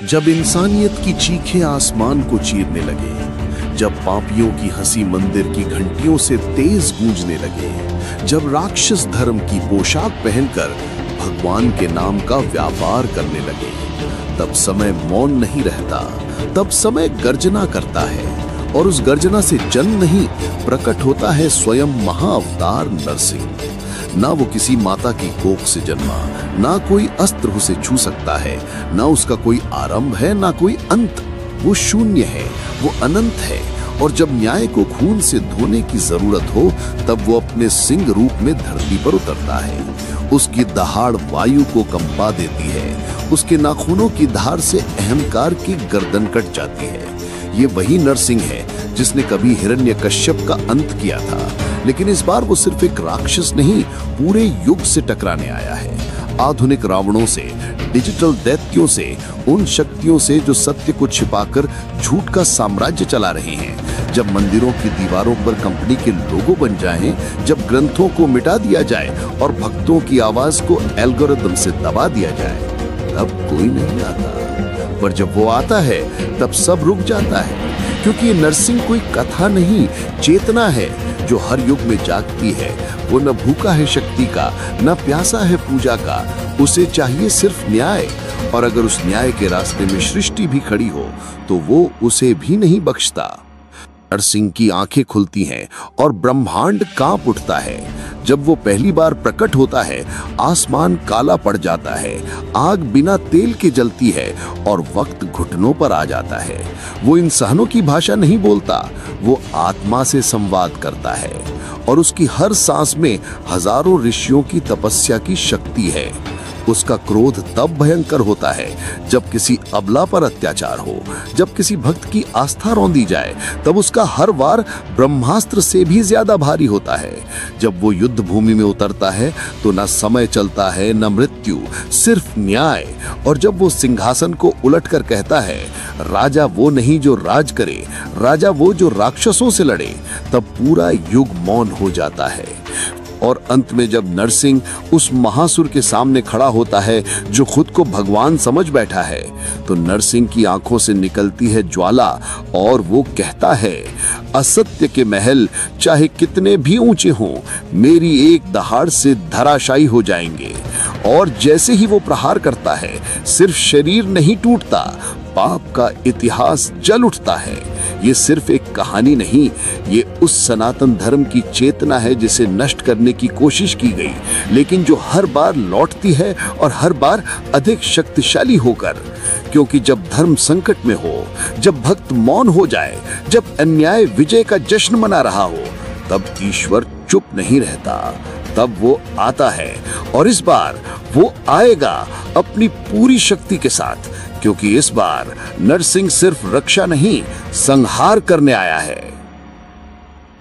जब इंसानियत की चीखें आसमान को चीरने लगे, जब पापियों की हंसी मंदिर की घंटियों से तेज गूंजने लगे, जब राक्षस धर्म की पोशाक पहनकर भगवान के नाम का व्यापार करने लगे, तब समय मौन नहीं रहता, तब समय गर्जना करता है। और उस गर्जना से जन्म नहीं, प्रकट होता है स्वयं महाअवतार नरसिंह। ना वो किसी माता की कोख से जन्मा, ना कोई अस्त्र उसे छू सकता है, ना उसका कोई आरंभ है, ना कोई अंत। वो शून्य है, वो अनंत है। और जब न्याय को खून से धोने की जरूरत हो, तब वो अपने सिंह रूप में धरती पर उतरता है। उसकी दहाड़ वायु को कंपा देती है, उसके नाखूनों की धार से अहंकार की गर्दन कट जाती है। ये वही नरसिंह है जिसने कभी हिरण्यकश्यप का अंत किया था, लेकिन इस बार वो सिर्फ एक राक्षस नहीं, पूरे युग से टकराने आया है। आधुनिक रावणों से, डिजिटल दैत्यों से, उन शक्तियों से जो सत्य को छिपाकर झूठ का साम्राज्य चला रहे हैं। जब मंदिरों की दीवारों पर कंपनी के लोगो बन जाएं, जब ग्रंथों को मिटा दिया जाए और भक्तों की आवाज को एल्गोरिदम से दबा दिया जाए, तब कोई नहीं आता। पर जब वो आता है, तब सब रुक जाता है, क्योंकि ये नरसिंह कोई कथा नहीं, चेतना है जो हर युग में जागती है। वो न भूखा है शक्ति का, न प्यासा है पूजा का, उसे चाहिए सिर्फ न्याय। और अगर उस न्याय के रास्ते में सृष्टि भी खड़ी हो, तो वो उसे भी नहीं बख्शता। नरसिंह की आंखें खुलती हैं और ब्रह्मांड कांप उठता है। जब वो पहली बार प्रकट होता है, आसमान काला पड़ जाता है, आग बिना तेल के जलती है और वक्त घुटनों पर आ जाता है। वो इंसानों की भाषा नहीं बोलता, वो आत्मा से संवाद करता है। और उसकी हर सांस में हजारों ऋषियों की तपस्या की शक्ति है। उसका क्रोध तब भयंकर होता है जब किसी अबला पर अत्याचार हो, जब किसी भक्त की आस्था रौंदी जाए, तब उसका हर वार ब्रह्मास्त्र से भी ज्यादा भारी होता है। जब वो युद्ध भूमि में उतरता है, तो न समय चलता है, न मृत्यु, सिर्फ न्याय। और जब वो सिंहासन को उलटकर कहता है, राजा वो नहीं जो राज करे, राजा वो जो राक्षसों से लड़े, तब पूरा युग मौन हो जाता है। और अंत में जब नरसिंह उस महासुर के सामने खड़ा होता है जो खुद को भगवान समझ बैठा है, तो नरसिंह की आंखों से निकलती है ज्वाला और वो कहता है, असत्य के महल चाहे कितने भी ऊंचे हों, मेरी एक दहाड़ से धराशायी हो जाएंगे। और जैसे ही वो प्रहार करता है, सिर्फ शरीर नहीं टूटता, पाप का इतिहास जल उठता है। ये सिर्फ एक कहानी नहीं, ये उस सनातन धर्म की चेतना है जिसे नष्ट करने की कोशिश की गई, लेकिन जो हर बार लौटती है और हर बार अधिक शक्तिशाली होकर। क्योंकि जब धर्म संकट में हो, जब भक्त मौन हो जाए, जब अन्याय विजय का जश्न मना रहा हो, तब ईश्वर चुप नहीं रहता, तब वो आता है। और इस बार वो आएगा अपनी पूरी शक्ति के साथ, क्योंकि इस बार नरसिंह सिर्फ रक्षा नहीं, संहार करने आया है।